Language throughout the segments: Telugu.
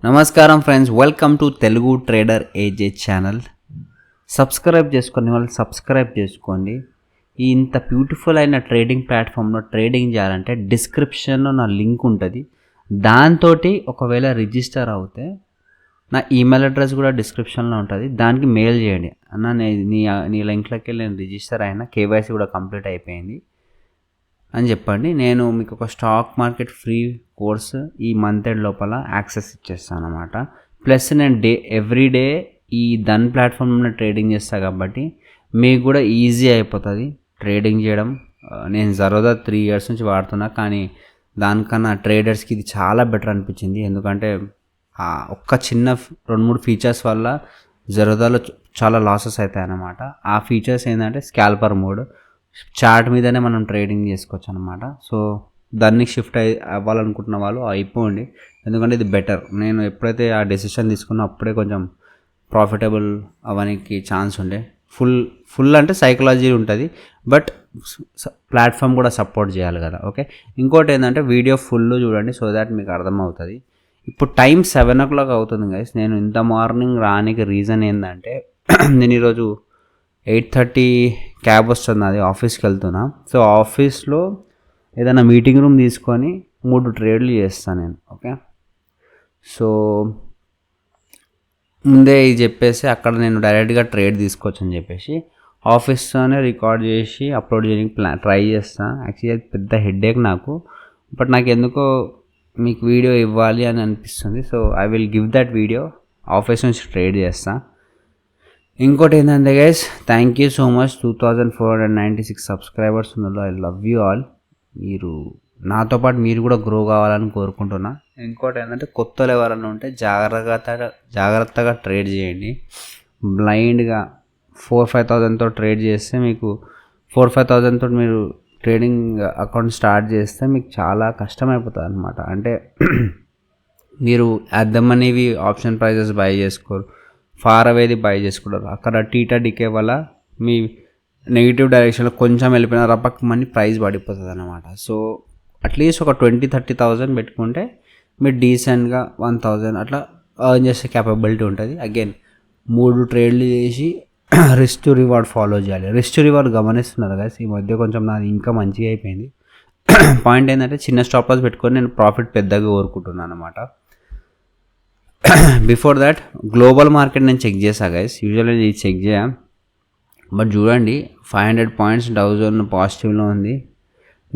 నమస్కారం friends, welcome to Telugu trader AJ channel. Subscribe చేసుకునే వాళ్ళు సబ్స్క్రైబ్ చేసుకోండి. ఈ ఇంత బ్యూటిఫుల్ అయిన ట్రేడింగ్ ప్లాట్ఫామ్లో ట్రేడింగ్ చేయాలంటే డిస్క్రిప్షన్లో నా లింక్ ఉంటుంది. దాంతో ఒకవేళ రిజిస్టర్ అవుతే నా ఈమెయిల్ అడ్రస్ కూడా డిస్క్రిప్షన్లో ఉంటుంది. దానికి మెయిల్ చేయండి, అన్న నీ లింక్లోకి వెళ్ళి నేను రిజిస్టర్ అయినా, కేవైసీ కూడా కంప్లీట్ అయిపోయింది అని చెప్పండి. నేను మీకు ఒక స్టాక్ మార్కెట్ ఫ్రీ కోర్స్ ఈ మంత్ ఎండ్ లోపల యాక్సెస్ ఇచ్చేస్తాను అనమాట. ప్లస్ నేను ఎవ్రీడే ఈ దన్ ప్లాట్ఫామ్లో ట్రేడింగ్ చేస్తాను కాబట్టి మీకు కూడా ఈజీ అయిపోతుంది ట్రేడింగ్ చేయడం. నేను జరోదా 3 years నుంచి వాడుతున్నా, కానీ దానికన్నా ట్రేడర్స్కి ఇది చాలా బెటర్ అనిపించింది. ఎందుకంటే ఒక్క చిన్న 2-3 ఫీచర్స్ వల్ల జరోదాలో చాలా లాసెస్ అవుతాయి అన్నమాట. ఆ ఫీచర్స్ ఏంటంటే స్కాల్పర్ మోడ్, చార్ట్ మీదనే మనం ట్రేడింగ్ చేసుకోవచ్చు అనమాట. సో దాన్ని షిఫ్ట్ అవ్వాలనుకుంటున్న వాళ్ళు అయిపోండి, ఎందుకంటే ఇది బెటర్. నేను ఎప్పుడైతే ఆ డెసిషన్ తీసుకున్నా అప్పుడే కొంచెం ప్రాఫిటబుల్ అవ్వడానికి ఛాన్స్ ఉండే. ఫుల్ అంటే సైకాలజీ ఉంటుంది, బట్ ప్లాట్ఫామ్ కూడా సపోర్ట్ చేయాలి కదా. ఓకే, ఇంకోటి ఏంటంటే వీడియో ఫుల్ చూడండి, సో దాట్ మీకు అర్థమవుతుంది. ఇప్పుడు టైం 7 o'clock అవుతుంది గైస్. నేను ఇంత మార్నింగ్ రానికి రీజన్ ఏంటంటే నేను ఈరోజు 8:30 క్యాబ్ వస్తుంది, అది ఆఫీస్కి వెళ్తున్నా. సో ఆఫీస్లో ఏదైనా మీటింగ్ రూమ్ తీసుకొని 3 ట్రేడ్లు చేస్తాను నేను. ఓకే, సో ముందే ఇది చెప్పేసి అక్కడ నేను డైరెక్ట్గా ట్రేడ్ తీసుకోవచ్చు అని చెప్పేసి ఆఫీస్తోనే రికార్డ్ చేసి అప్లోడ్ చేయడానికి ట్రై చేస్తాను. యాక్చువల్లీ అది పెద్ద హెడేక్ నాకు, బట్ నాకు ఎందుకో మీకు వీడియో ఇవ్వాలి అని అనిపిస్తుంది. So I will give that video. Office నుంచి ట్రేడ్ చేస్తాను. ఇంకోటి ఏంటంటే guys, thank you so much. 2496 subscribers ఉన్నారు. I love you all. మీరు నాతో పాటు మీరు కూడా గ్రో కావాలని కోరుకుంటున్నా. ఇంకోటి ఏంటంటే కొత్త ఎవరైనా ఉంటే జాగ్రత్తగా ట్రేడ్ చేయండి. బ్లైండ్గా 4-5,000తో ట్రేడ్ చేస్తే మీకు 4-5,000తో మీరు ట్రేడింగ్ అకౌంట్ స్టార్ట్ చేస్తే మీకు చాలా కష్టమైపోతుంది అనమాట. అంటే మీరు అద్దమనేవి ఆప్షన్ ప్రైజెస్ బై చేసుకోరు, ఫార్ అవేది బై చేసుకుంటారు. అక్కడ టీటా డికే వల్ల మీ నెగిటివ్ డైరెక్షన్లో కొంచెం వెళ్ళిపోయిన రపక్ మనీ ప్రైస్ పడిపోతుంది అన్నమాట. సో అట్లీస్ట్ ఒక 20-30,000 పెట్టుకుంటే మీరు డీసెంట్గా 1,000 అట్లా ఎర్న్ చేసే క్యాపబిలిటీ ఉంటుంది. అగైన్ 3 ట్రేడ్లు చేసి రిస్క్ టు రివార్డ్ ఫాలో చేయాలి. రిస్క్ టు రివార్డ్ గమనిస్తున్నారు కదా, ఈ మధ్య కొంచెం నాది ఇంకా మంచిగా అయిపోయింది. పాయింట్ ఏంటంటే చిన్న స్టాప్ లాస్ పెట్టుకొని నేను ప్రాఫిట్ పెద్దగా కోరుకుంటున్నాను అనమాట. బిఫోర్ దాట్ గ్లోబల్ మార్కెట్ నేను చెక్ చేసా గైస్. యూజువల్లీ ఇది చెక్ చేయ, బట్ చూడండి 500 points డౌ జోన్ పాజిటివ్లో ఉంది.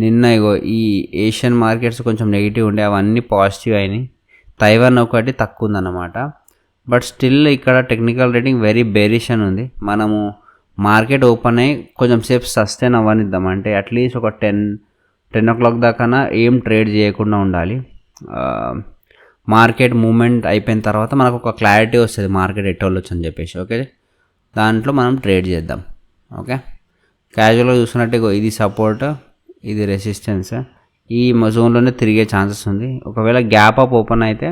నిన్న ఇగో ఈ ఏషియన్ మార్కెట్స్ కొంచెం నెగిటివ్ ఉండే, అవన్నీ పాజిటివ్ అయినాయి. తైవాన్ ఒకటి తక్కువ ఉందన్నమాట. బట్ స్టిల్ ఇక్కడ టెక్నికల్ రేటింగ్ వెరీ బేరిష్ అని ఉంది. మనము మార్కెట్ ఓపెన్ అయ్యి కొంచెం సేపు సస్టైన్ అవ్వనిద్దాం, అంటే అట్లీస్ట్ ఒక 10 o'clock దాకా ఏం ట్రేడ్ చేయకుండా ఉండాలి. మార్కెట్ మూమెంట్ అయిపోయిన తర్వాత మనకు ఒక క్లారిటీ వస్తుంది మార్కెట్ ఎట్టోళ్ళొచ్చు అని చెప్పేసి. ఓకే, దాంట్లో మనం ట్రేడ్ చేద్దాం. ఓకే, క్యాజువల్గా చూసుకున్నట్టే ఇది సపోర్ట్, ఇది రెసిస్టెన్స్. ఈ జోన్లోనే తిరిగే ఛాన్సెస్ ఉంది. ఒకవేళ గ్యాప్ అప్ ఓపెన్ అయితే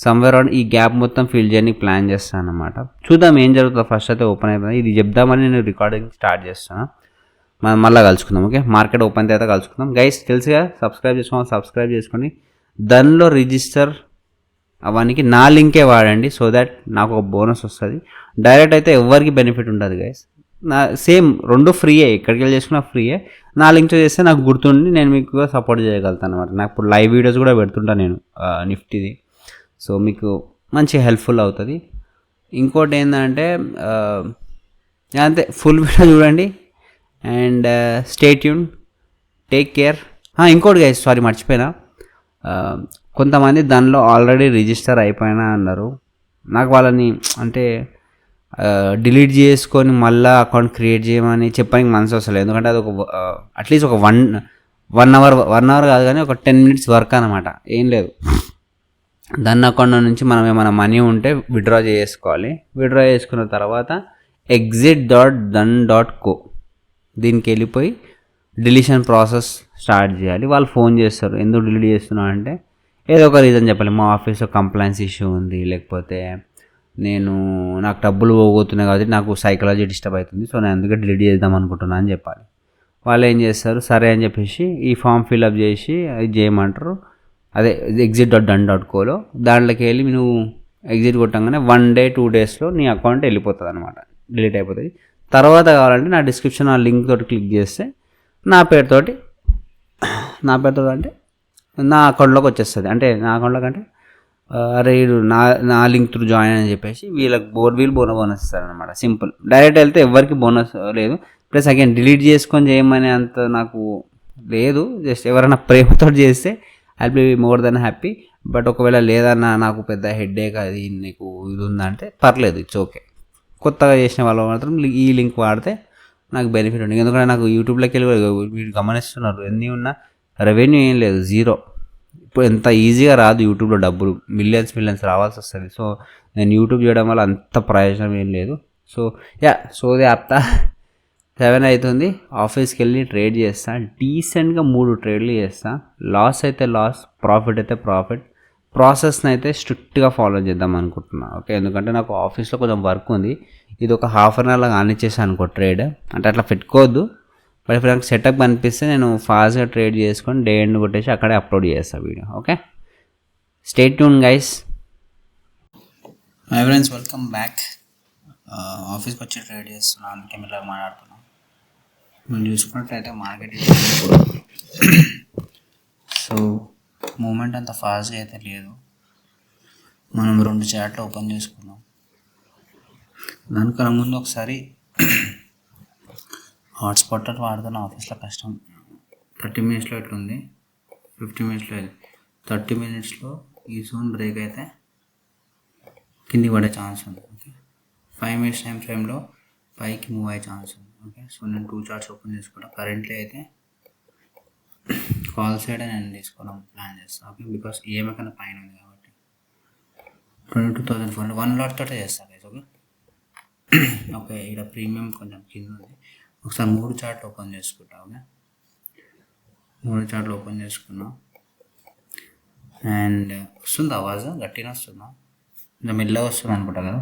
సమ్వేర్ అరౌండ్ ఈ గ్యాప్ మొత్తం ఫిల్ చేయడానికి ప్లాన్ చేస్తాను అనమాట. చూద్దాం ఏం జరుగుతుందో. ఫస్ట్ అయితే ఓపెన్ అయిపోయింది, ఇది చెప్దామని నేను రికార్డింగ్ స్టార్ట్ చేస్తాను. మనం మళ్ళీ కలుసుకుందాం. ఓకే, మార్కెట్ ఓపెన్ అయితే కలుసుకుందాం. గైస్ తెలుసుగా, సబ్స్క్రైబ్ చేసుకొని దానిలో రిజిస్టర్ అవన్నీ నా లింకే వాడండి, సో దట్ నాకు ఒక బోనస్ వస్తుంది. డైరెక్ట్ అయితే ఎవరికి బెనిఫిట్ ఉంటుంది గైస్. నా సేమ్ 2 ఫ్రీయే, ఎక్కడికి వెళ్ళి చేసుకున్నా ఫ్రీయే. నా లింక్తో చేస్తే నాకు గుర్తుండి నేను మీకు సపోర్ట్ చేయగలుగుతాను అనమాట. నాకు ఇప్పుడు లైవ్ వీడియోస్ కూడా పెడుతుంటాను నేను నిఫ్టీది, సో మీకు మంచి హెల్ప్ఫుల్ అవుతుంది. ఇంకోటి ఏంటంటే అంతే, ఫుల్ వీడియో చూడండి and stay tune, take care. ఇంకోటి గైస్, సారీ మర్చిపోయినా, కొంతమంది దానిలో ఆల్రెడీ రిజిస్టర్ అయిపోయినా అన్నారు. నాకు వాళ్ళని అంటే డిలీట్ చేసుకొని మళ్ళీ అకౌంట్ క్రియేట్ చేయమని చెప్పడానికి మనసు వస్తలేదు. ఎందుకంటే అది ఒక అట్లీస్ట్ ఒక 1 hour కాదు, కానీ ఒక 10 minutes వర్క్ అనమాట. ఏం లేదు, దాని అకౌంట్ నుంచి మనం ఏమైనా మనీ ఉంటే విత్డ్రా చేసుకోవాలి. విత్డ్రా చేసుకున్న తర్వాత exit.done.co దీనికి వెళ్ళిపోయి డిలీషన్ ప్రాసెస్ స్టార్ట్ చేయాలి. వాళ్ళు ఫోన్ చేస్తారు, ఎందుకు డిలీట్ చేస్తున్నావు అంటే ఏదో ఒక రీజన్ చెప్పాలి. మా ఆఫీస్లో కంప్లైంట్స్ ఇష్యూ ఉంది, లేకపోతే నాకు డబ్బులు పోగొతున్నాయి కాబట్టి నాకు సైకాలజీ డిస్టర్బ్ అవుతుంది, సో నేను అందుకే డిలీట్ చేద్దాం అనుకుంటున్నాను అని చెప్పాలి. వాళ్ళు ఏం చేస్తారు, సరే అని చెప్పేసి ఈ ఫామ్ ఫిల్అప్ చేసి అది చేయమంటారు. అదే exit.done.coలో దాంట్లోకి వెళ్ళి నువ్వు ఎగ్జిట్ కొట్టంగానే 1 day 2 daysలో నీ అకౌంట్ వెళ్ళిపోతుంది అనమాట, డిలీట్ అయిపోతుంది. తర్వాత కావాలంటే నా డిస్క్రిప్షన్ ఆ లింక్ తోటి క్లిక్ చేస్తే నా పేరుతోటి అంటే నా అకౌంట్లోకి వచ్చేస్తుంది. అంటే నా అకౌంట్లోకి అంటే అరే నా లింక్ త్రూ జాయిన్ అని చెప్పేసి వీళ్ళకి వీళ్ళు బోనస్ ఇస్తారనమాట. సింపుల్. డైరెక్ట్ వెళ్తే ఎవరికి బోనస్ లేదు. ప్లస్ అగైన్ డిలీట్ చేసుకొని చేయమనే అంత నాకు లేదు. జస్ట్ ఎవరైనా ప్రేమతో చేస్తే I be more than happy. But ఒకవేళ లేదన్నా నాకు పెద్ద హెడ్ఏక్ అది నీకు ఇది ఉందంటే పర్లేదు, ఇట్స్ ఓకే. కొత్తగా చేసిన వాళ్ళు మాత్రం ఈ లింక్ వాడితే నాకు బెనిఫిట్ ఉంది. ఎందుకంటే నాకు యూట్యూబ్లోకి వెళ్ళి మీరు గమనిస్తున్నారు, ఎన్ని ఉన్నా రెవెన్యూ ఏం లేదు, జీరో. ఇప్పుడు ఎంత ఈజీగా రాదు యూట్యూబ్లో డబ్బులు, మిలియన్స్ రావాల్సి వస్తుంది. సో నేను యూట్యూబ్ చేయడం వల్ల అంత ప్రయోజనం ఏం లేదు. సో సోదే ఆప్తా 7 అవుతుంది. ఆఫీస్కి వెళ్ళి ట్రేడ్ చేస్తాను. డీసెంట్గా 3 ట్రేడ్లు చేస్తాను. లాస్ అయితే లాస్, ప్రాఫిట్ అయితే ప్రాఫిట్. ప్రాసెస్ని అయితే స్ట్రిక్ట్గా ఫాలో చేద్దాం అనుకుంటున్నాను. ఓకే, ఎందుకంటే నాకు ఆఫీస్లో కొంచెం వర్క్ ఉంది. ఇది ఒక ½ an hour లాగా ఆనిచ్చేసాను అనుకో ట్రేడ్. అంటే అట్లా పెట్టుకోవద్దు. బట్ ఇప్పుడు నాకు సెటప్ అనిపిస్తే నేను ఫాస్ట్గా ట్రేడ్ చేసుకొని డే ఎండ్ కొట్టేసి అక్కడే అప్లోడ్ చేస్తాను video. Okay, stay tune guys. My friends, welcome back. ఆఫీస్కి వచ్చి ట్రేడ్ చేస్తున్నాను, అందుకే మీరు మాట్లాడుతున్నాను. మనం చూసుకున్నట్లయితే మార్కెట్ సో మూమెంట్ అంత ఫాస్ట్గా అయితే లేదు. మనం 2 చార్ట్లు ఓపెన్ చేసుకున్నాం. దానికన్నా ముందు ఒకసారి హాట్స్పాట్ వాడుతున్న ఆఫీస్లో కష్టం. 30 minutesలో ఎట్లుంది, 50 minutesలో 30 minutesలో ఈ జోన్ బ్రేక్ అయితే కిందికి పడే ఛాన్స్ ఉంది. ఓకే, 5 minutes టైం ఫ్రేమ్లో పైకి మూవ్ అయ్యే ఛాన్స్ ఉంది. ఓకే, సో నేను 2 charts ఓపెన్ చేసుకుంటా. కరెంట్లీ అయితే కాల్ సైడ్ నేను తీసుకోవడం ప్లాన్ చేస్తాను. ఓకే, బికాస్ ఈఎంఐ కన్నా పైన ఉంది కాబట్టి 22,400 1 lot తోటే చేస్తాను గైస్. ఓకే ఓకే, ఇక్కడ ప్రీమియం కొంచెం కింద ఉంది. ఒకసారి 3 charts ఓపెన్ చేసుకుంటా. ఓకే, 3 charts ఓపెన్ చేసుకున్నా. అండ్ వస్తుంది ఆవాజ్, గట్టిగా వస్తుందా, ఇంకా మెల్లగా వస్తుంది అనుకుంటా కదా.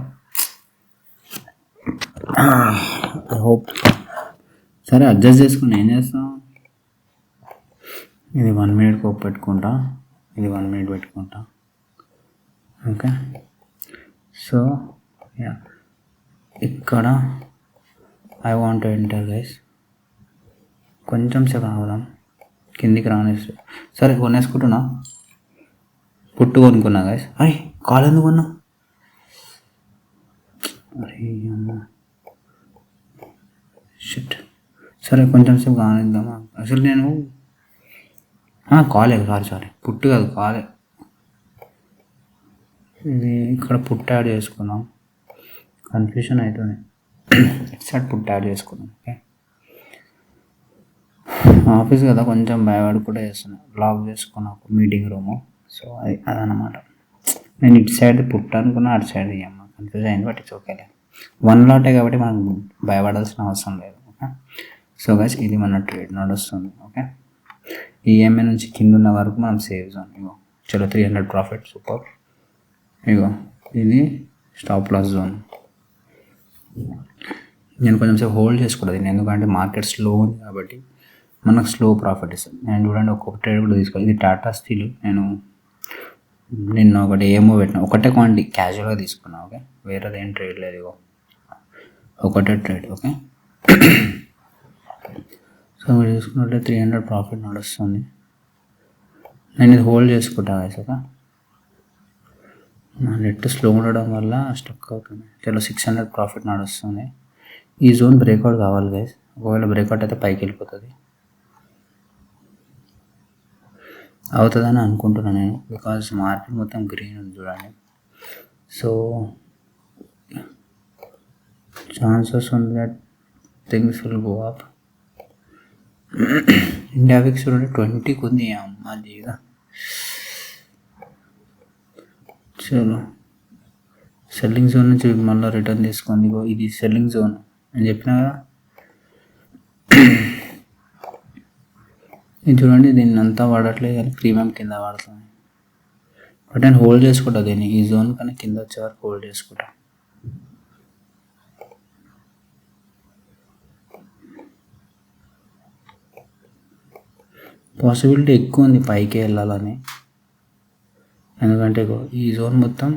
I hope. సరే, అడ్జస్ట్ చేసుకుని ఏం చేస్తాం. ఇది 1 minute కోప్ పెట్టుకుంటా, ఇది 1 minute పెట్టుకుంటా. ఓకే, సో ఇక్కడ I want to enter guys. కొంచెం సేపు ఆగుదాం, కిందికి రానేసి. సరే, కొనేసుకుంటున్నా. పుట్టు కొనుక్కున్నా గైస్. అరే కాల్ ఎందుకు కొన్నా? అరే అమ్మ షిట్. సరే, కొంచెం సేపు కానిద్దామా. అసలు నేను కాలే, సారీ పుట్టు కాదు, కాలే. ఇది ఇక్కడ పుట్టు యాడ్ చేసుకున్నాం. కన్ఫ్యూషన్ అవుతుంది. ఎక్సైట్ పుట్టు యాడ్ చేసుకున్నాం. ఓకే, ఆఫీస్ కదా, కొంచెం భయపడి కూడా చేస్తున్నాను. లాక్ చేసుకున్నా మీటింగ్ రూము. సో అదనమాట. నేను ఇటు సైడ్ పుట్టు అనుకున్నా, అటు సైడ్ అమ్మ కన్ఫ్యూజ్ అయింది. బట్ ఇట్స్ ఓకేలే, 1 lot కాబట్టి మనం భయపడాల్సిన అవసరం లేదు. ఓకే, సో గైస్ ఇది మన ట్రేడ్ నడుస్తుంది. ఓకే, ఈఎంఐ నుంచి కింద ఉన్న వరకు మనం సేవ్ జోన్. ఇగో చలో 300 ప్రాఫిట్, సూపర్. ఇగో ఇది స్టాప్ లాస్ జోన్. నేను కొంచెం సేపు హోల్డ్ చేసుకోలేదు, ఎందుకంటే మార్కెట్ స్లో ఉంది కాబట్టి మనకు స్లో ప్రాఫిట్ ఇస్తుంది. నేను చూడండి ఒక్కొక్క ట్రేడ్ కూడా తీసుకోవాలి. ఇది టాటా స్టీల్. నేను నిన్న ఒకటి ఏమో పెట్టిన, ఒకటే క్వాంటిటీ క్యాజువల్గా తీసుకున్నా. ఓకే, వేరేది ఏం ట్రేడ్ లేదు, ఇగో ఒకటే ట్రేడ్. ఓకే, సో మీరు చూసుకున్నట్లయితే 300 ప్రాఫిట్ నడుస్తుంది. నేను ఇది హోల్డ్ చేసుకుంటా గైస్. ఓకే, నా నెట్ స్లో ఉండడం వల్ల స్టక్ అవుతుంది. చలో 600 ప్రాఫిట్ నడుస్తుంది. ఈ జోన్ బ్రేక్అవుట్ కావాలి గైస్. ఒకవేళ బ్రేక్అవుట్ అయితే పైకి వెళ్ళిపోతుంది. అవుతుందని అనుకుంటున్నాను నేను, బికాజ్ మార్కెట్ మొత్తం గ్రీన్ ఉంది చూడండి. సో ఛాన్సెస్ ఉంది that things will go up. India VIX చూడండి 20కి ఉంది. అమ్మ జీగా. చలో సెల్లింగ్ జోన్ నుంచి మళ్ళీ రిటర్న్ తీసుకుంది. ఇది సెల్లింగ్ జోన్ అని చెప్పినా కదా. ఇది చూడండి, దీన్ని అంతా వాడట్లేదు కానీ ప్రీమియం కింద వాడుతుంది. బట్ నేను హోల్డ్ చేసుకుంటా దీన్ని, ఈ జోన్ కన్నా కింద వచ్చే వరకు హోల్డ్ చేసుకుంటా. పాసిబిలిటీ ఎక్కువ ఉంది పైకి వెళ్ళాలని. ఎందుకంటే ఇగో ఈ జోన్ మొత్తం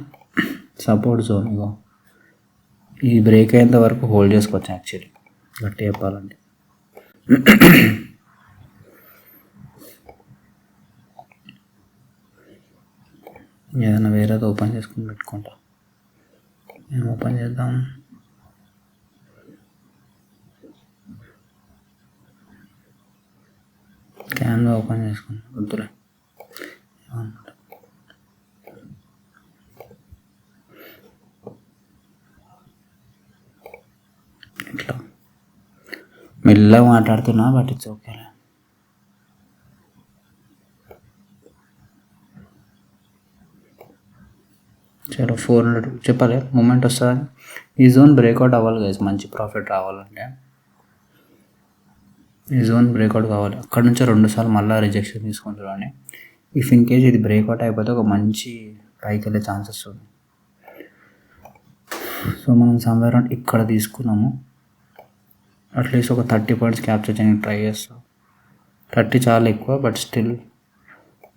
సపోర్ట్ జోన్. ఇగో ఈ బ్రేక్ అయ్యేంత వరకు హోల్డ్ చేసుకోవచ్చు యాక్చువల్లీ గట్టి చెప్పాలంటే. ఏదైనా వేరేది ఓపెన్ చేసుకుని పెట్టుకుంటా. ఏం ఓపెన్ చేద్దాం? క్యాన్వా ఓపెన్ చేసుకుని వద్దులే. ఇట్లా మెల్లగా మాట్లాడుతున్నా బట్ ఇట్స్ ఓకేలే. చలో 400 చెప్పాలి మూమెంట్ వస్తుందని. ఈ జోన్ బ్రేక్అవుట్ అవ్వాలి గైస్ మంచి ప్రాఫిట్ రావాలంటే. ఈ జోన్ బ్రేక్అవుట్ కావాలి. అక్కడ నుంచి 2 సార్లు మళ్ళీ రిజెక్షన్ తీసుకుంటారని. ఇఫ్ ఇన్ కేస్ ఇది బ్రేక్అవుట్ అయిపోతే ఒక మంచి పైకి వెళ్ళే ఛాన్సెస్ ఉంది. సో మనం సమ్వేర్ అరౌండ్ ఇక్కడ తీసుకున్నాము. అట్లీస్ట్ ఒక 30 పాయింట్స్ క్యాప్చర్ చేయడానికి ట్రై చేస్తాం. 30 చాలా ఎక్కువ బట్ స్టిల్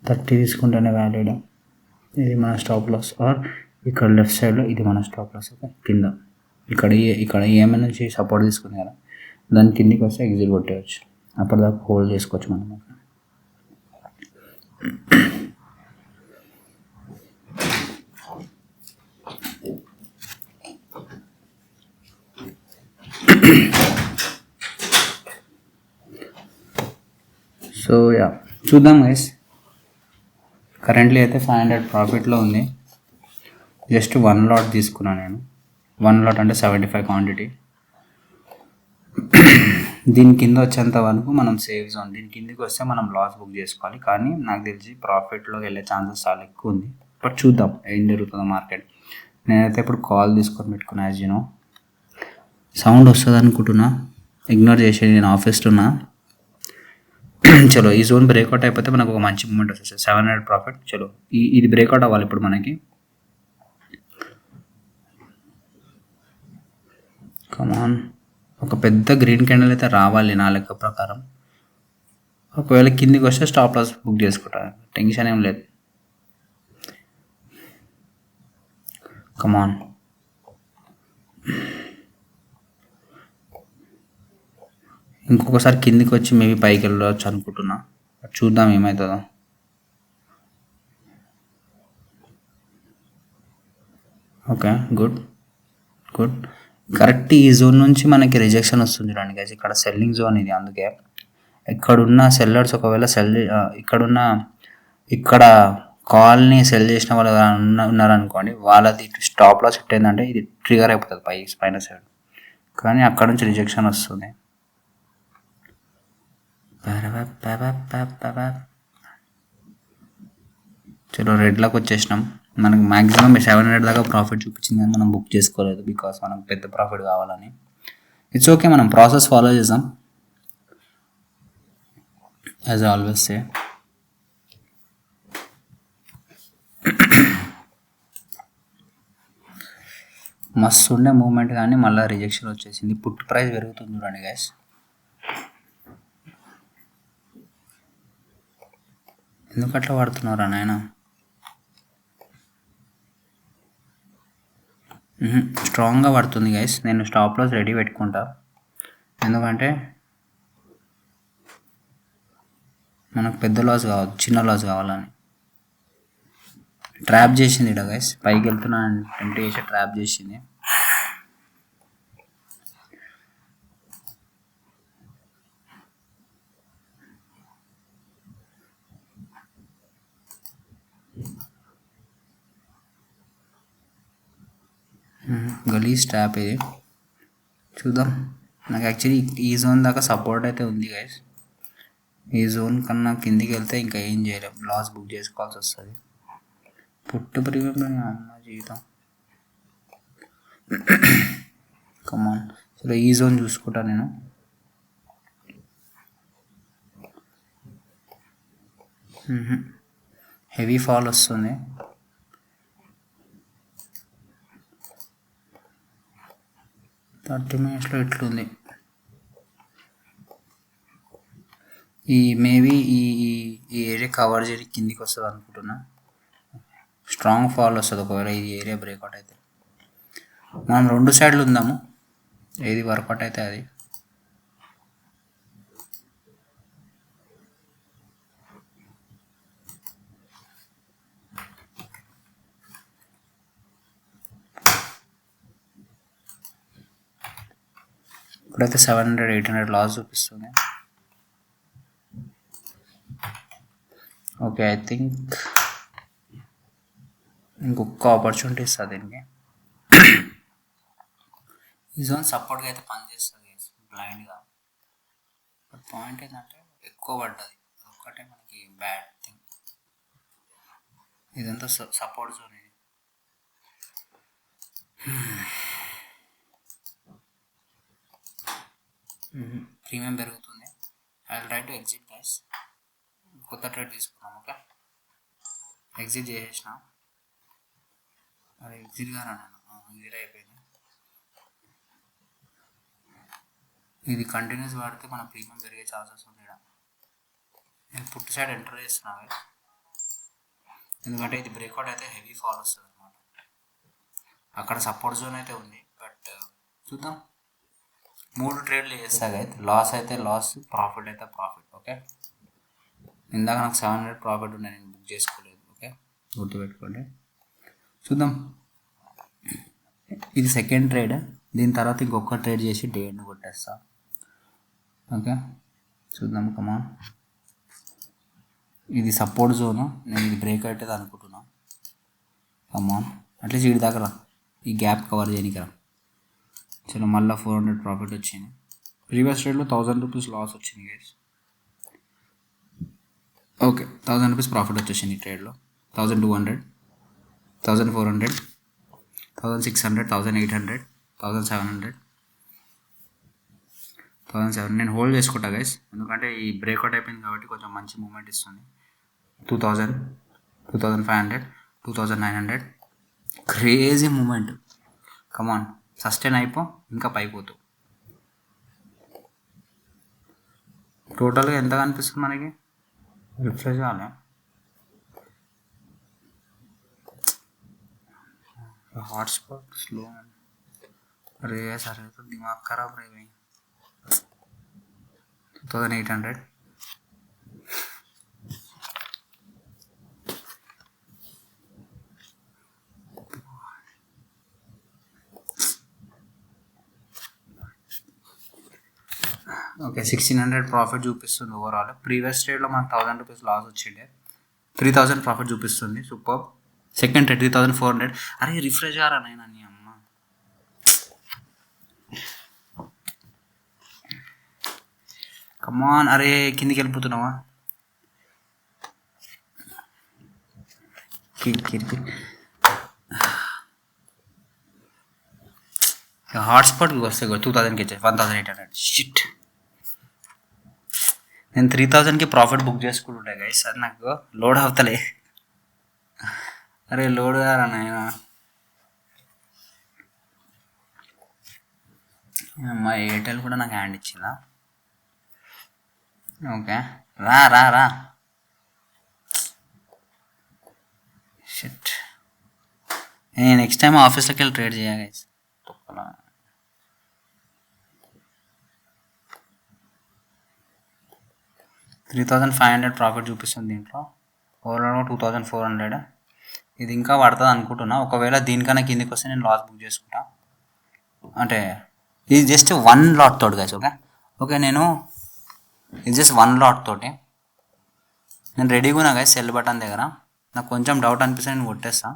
30 తీసుకుంటేనే వ్యాలిడ్. ఇది మన స్టాప్ లాస్. ఆర్ ఇక్కడ లెఫ్ట్ సైడ్లో ఇది మన స్టాప్ లాస్. కింద ఇక్కడ ఏమైనా నుంచి సపోర్ట్ తీసుకుంది కదా, దాని కిందికి వస్తే ఎగ్జిట్ కొట్టేయచ్చు. అప్పటిదాకా హోల్డ్ చేసుకోవచ్చు మనం. సో యా చూద్దాం గైస్. కరెంట్లీ అయితే 500 ప్రాఫిట్లో ఉంది. జస్ట్ 1 లాట్ తీసుకున్నాను నేను. 1 లాట్ అంటే 75 క్వాంటిటీ. దీని కింద వచ్చేంత వరకు మనం సేఫ్ జోన్. దీని కిందకి వస్తే మనం లాస్ బుక్ చేసుకోవాలి. కానీ నాకు తెలిసి ప్రాఫిట్లో వెళ్ళే ఛాన్సెస్ చాలా ఎక్కువ ఉంది. బట్ చూద్దాం ఏం జరుగుతుందో మార్కెట్. నేనైతే ఇప్పుడు కాల్ తీసుకొని పెట్టుకున్నా. యాజ్ యూనో సౌండ్ వస్తుంది అనుకుంటున్నా, ఇగ్నోర్ చేసేది. నేను ఆఫీస్లో ఉన్నా. చలో ఈ జోన్ బ్రేక్అవుట్ అయిపోతే మనకు ఒక మంచి మూమెంట్ వస్తుంది. 700 ప్రాఫిట్. చలో ఇది బ్రేక్అవుట్ అవ్వాలి ఇప్పుడు మనకి. కమాన్ ఒక పెద్ద గ్రీన్ క్యాండిల్ అయితే రావాలి నా లెక్క ప్రకారం. ఒకవేళ కిందికి వస్తే స్టాప్ లాస్ బుక్ చేసుకుంటా, టెన్షన్ ఏం లేదు. కమాన్ ఇంకొకసారి కిందికి వచ్చి మేబీ పైకి వెళ్ళవచ్చు అనుకుంటున్నా. చూద్దాం ఏమవుతుందో. Okay good good. కరెక్ట్ ఈ జోన్ నుంచి మనకి రిజెక్షన్ వస్తుంది చూడండి గైస్. ఇక్కడ సెల్లింగ్ జోన్ ఇది. అందుకే ఇక్కడున్న సెల్లర్స్ ఒకవేళ ఇక్కడ కాల్ని సెల్ చేసిన వాళ్ళు ఉన్నారనుకోండి, వాళ్ళది స్టాప్ లాస్ సెట్ అయిందంటే ఇది ట్రిగర్ అయిపోతుంది పైన సైడ్. కానీ అక్కడ నుంచి రిజెక్షన్ వస్తుంది. చలో రెడ్లోకి వచ్చేసినాం. మనకు మ్యాక్సిమం 700 దాకా ప్రాఫిట్ చూపించింది కానీ మనం బుక్ చేసుకోలేదు. బికాస్ మనకు పెద్ద ప్రాఫిట్ కావాలని. ఇట్స్ ఓకే, మనం ప్రాసెస్ ఫాలో చేద్దాం యాజ్ ఆల్వేస్ సే. మస్తు ఉండే మూమెంట్ కానీ మళ్ళీ రిజెక్షన్ వచ్చేసింది. పుట్ ప్రైస్ పెరుగుతుంది చూడండి గైస్. ఎందుకు అట్లా పడుతున్నారా నాయన? స్ట్రాంగ్గా పడుతుంది గైస్. నేను స్టాప్ లాస్ రెడీ పెట్టుకుంటా, ఎందుకంటే మనకు పెద్ద లాస్ కావద్దు, చిన్న లాస్ కావాలని. ట్రాప్ చేసింది ఇక్కడ గైస్. పైకి వెళ్తున్నా టెంప్ట్ చేసి ట్రాప్ చేసింది. గలీజ్ ట్రాప్ ఇది. చూద్దాం. నాకు యాక్చువల్లీ ఈ జోన్ దాకా సపోర్ట్ అయితే ఉంది గైస్. ఈ జోన్ కన్నా కిందికి వెళ్తే ఇంకా ఏం చేయలేం, లాస్ బుక్ చేసుకోవాల్సి వస్తుంది. పుట్టు ప్రీమియం అమ్మ జీవితం. కమాన్ సరే ఈ జోన్ చూసుకుంటా నేను. హెవీ ఫాల్ వస్తుంది. థర్టీ మినిట్స్లో ఇట్లుంది. ఈ మేబీ ఈ ఏరియా కవర్ చేయడానికి కిందికి వస్తుంది అనుకుంటున్నా. స్ట్రాంగ్ ఫాల్ వస్తుంది ఒకవేళ ఇది ఏరియా బ్రేక్అవుట్ అయితే. మనం 2 సైడ్లు ఉందాము, ఏది వర్కౌట్ అయితే అది. ఇప్పుడైతే 700-800 లాస్ చూపిస్తుంది. ఓకే, ఐ థింక్ ఇంకొక ఆపర్చునిటీ ఇస్తుంది దీనికి. ఈ జోన్ సపోర్ట్గా అయితే పనిచేస్తుంది బ్లైండ్గా. బట్ పాయింట్ ఏంటంటే ఎక్కువ పడ్డది, ఒక్కటే మనకి బ్యాడ్ థింగ్. ఇదంతా సపోర్ట్ జోన్ ఇది. ప్రీమియం పెరుగుతుంది. I will try to exit guys. కొత్త ట్రేడ్ తీసుకున్నాం. ఓకే, ఎగ్జిట్ చేసేసిన. అరే ఎగ్జిట్ గానే ఎగ్జిట్ అయిపోయింది. ఇది కంటిన్యూస్ వాడితే మన ప్రీమియం పెరిగే ఛాన్సెస్ ఉంది. నేను పుట్టి సైడ్ ఎంటర్ చేస్తున్నా, ఎందుకంటే ఇది బ్రేక్అవుట్ అయితే హెవీ ఫాల్ వస్తుంది అనమాట. అక్కడ సపోర్ట్ జోన్ అయితే ఉంది, బట్ చూద్దాం. 3 ట్రేడ్లు చేస్తాగా, అయితే లాస్ అయితే లాస్, ప్రాఫిట్ అయితే ప్రాఫిట్. ఓకే, ఇందాక నాకు 700 ప్రాఫిట్ ఉండే, నేను బుక్ చేసుకోలేదు. ఓకే, గుర్తుపెట్టుకోండి. చూద్దాం. ఇది సెకండ్ ట్రేడ్. దీని తర్వాత ఇంకొక ట్రేడ్ చేసి డే ఎండ్ కొట్టేస్తా. ఓకే, చూద్దాం. కమాన్, ఇది సపోర్ట్ జోను, నేను ఇది బ్రేక్ అవుతుంది అనుకుంటున్నా. కమాన్, అట్లీస్ట్ వీడి దాకా రా, ఈ గ్యాప్ కవర్ చేయడానికి రా. చలో, మళ్ళీ 400 ప్రాఫిట్ వచ్చింది. ప్రీవియస్ ట్రేడ్లో 1000 రూపీస్ లాస్ వచ్చింది గైస్. ఓకే, 1000 రూపీస్ ప్రాఫిట్ వచ్చేసింది ఈ ట్రేడ్లో. 1200, 1400, 1600, 1800, 1700, 1700. నేను హోల్డ్ చేసుకుంటా గైస్, ఎందుకంటే ఈ బ్రేక్అవుట్ అయిపోయింది కాబట్టి కొంచెం మంచి మూమెంట్ ఇస్తుంది. 2000, 2500, 2900, క్రేజీ మూమెంట్. కమాన్, సస్టైన్ అయిపో, ఇంకా పైపోతావు. టోటల్గా ఎంత కనిపిస్తుంది మనకి? రిఫ్రెష్ కావాలి. Hotspot slow. అరే సరే, దిమాగ్ ఖరాబ్ రే భాई. 2800. ఓకే, 1600 ప్రాఫిట్ చూపిస్తుంది ఓవరాల్. ప్రీవియస్ ట్రేడ్లో మనకు 1000 రూపీస్ లాస్ వచ్చిండే, 3000 ప్రాఫిట్ చూపిస్తుంది. సూపర్. Second trade 3400. అరే రిఫ్రెష్ కారా నైనా నీ అమ్మ. కమాన్, అరే కిందికి వెళ్ళిపోతున్నావా? హాట్స్పాట్కి వస్తే 2000కి ఇచ్చే 1800. షిట్, నేను 3000కి ప్రాఫిట్ బుక్ చేసుకుంటుండే గైస్, అది నాకు లోడ్ అవుతలే. అరే లోడ్ కారా నాయనా. మా ఎయిర్టెల్ కూడా నాకు హ్యాండ్ ఇచ్చిందా? ఓకే, రా రా రా. షిట్, నేను నెక్స్ట్ టైం ఆఫీస్లోకి వెళ్ళి ట్రేడ్ చేయాలి గైస్. 3500 ప్రాఫిట్ చూపిస్తుంది దీంట్లో. ఓవరాల్ 2400. ఇది ఇంకా పడుతుంది అనుకుంటున్నా. ఒకవేళ దీనికన్నా కిందికి వస్తే నేను లాస్ బుక్ చేసుకుంటా. అంటే ఇది జస్ట్ 1 లాట్ తోటి గైస్. ఓకే ఓకే, నేను ఇది జస్ట్ 1 లాట్ తోటి నేను రెడీగా ఉన్నా గైస్. సెల్ బటన్ దగ్గర నాకు కొంచెం డౌట్ అనిపిస్తే నేను కొట్టేస్తా.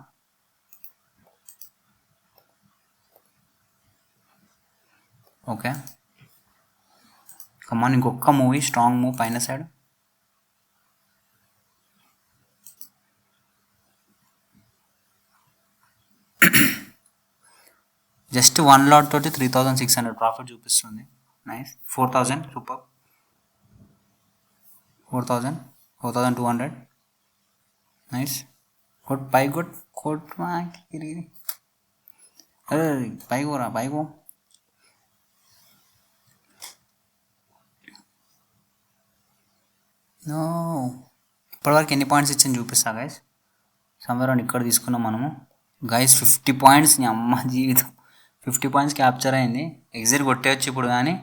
ఓకే కమాన్, ఇంకొక మూవీ, స్ట్రాంగ్ మూవ్ పైన సైడ్. జస్ట్ 1 లాట్ తోటి 3600 ప్రాఫిట్ చూపిస్తుంది. నైస్. 4000 సూపర్. 4000, 4200. నైస్. కొట్ పై కొట్ కొట్ మాకి. అరే పైకోరా పైకో. నో, ఇప్పటివరకు ఎన్ని పాయింట్స్ ఇచ్చింది చూపిస్తా గైస్. సమ్వేర్ అరౌండ్ ఇక్కడ తీసుకున్నాం మనము గైస్. 50 పాయింట్స్, నీ అమ్మ జీవితం. 50 పాయింట్స్ క్యాప్చర్ అయింది. ఎగ్జిట్ కొట్టేయచ్చు ఇప్పుడు, కానీ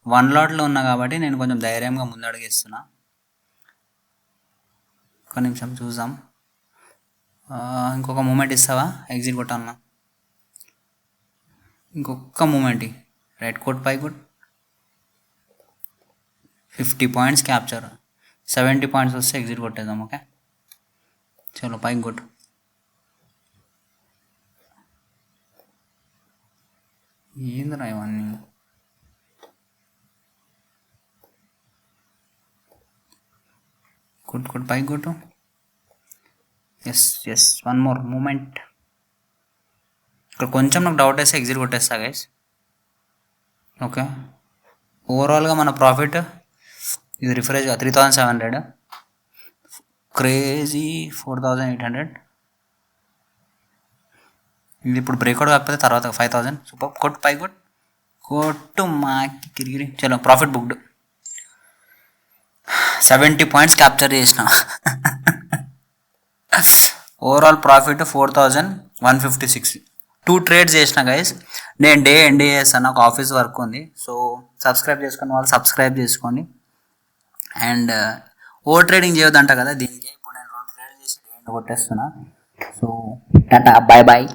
1 లాట్లో ఉన్నా కాబట్టి నేను కొంచెం ధైర్యంగా ముందడుగేస్తున్నా. ఒక నిమిషం చూద్దాం. ఇంకొక మూమెంట్ ఇస్తావా? ఎగ్జిట్ కొట్టాలన్నా ఇంకొక మూమెంట్. రైట్ కోట్ పై కోట్ 50 పాయింట్స్ క్యాప్చర్. 70 పాయింట్స్ వస్తే ఎగ్జిట్ కొట్టేద్దాం. ఓకే చలో పైకి కొట్టు. ఏందిరా ఇవన్నీ? కొట్టు పైకి కొట్టు. Yes 1 more moment. ఇక్కడ కొంచెం నాకు డౌట్ వేస్తే ఎగ్జిట్ కొట్టేస్తా గైస్. ఓకే ఓవరాల్గా మన ప్రాఫిట్ ఇది రిఫరెన్స్ 3700, క్రేజీ 4800. ఇది ఇప్పుడు బ్రేక్అవుట్ కాకపోతే తర్వాత 5000. సూపర్. కొట్టు పై కొట్టు మాకి కిరిగిరి. చలో ప్రాఫిట్ బుక్డ్. 70 పాయింట్స్ క్యాప్చర్ చేసిన. Overall profit 4156. 2 ట్రేడ్స్ చేసిన గైస్. నేను డే ఎండ్ చేస్తాను, నాకు ఆఫీస్ వర్క్ ఉంది. సో సబ్స్క్రైబ్ చేసుకున్న వాళ్ళు సబ్స్క్రైబ్ చేసుకోండి. అండ్ ఓవర్ ట్రేడింగ్ చేయొద్దంట కదా దీనికి. ఇప్పుడు నేను 2 ట్రేడ్ చేసి డే ఎండ్ కొట్టేస్తున్నా. So tata bye bye.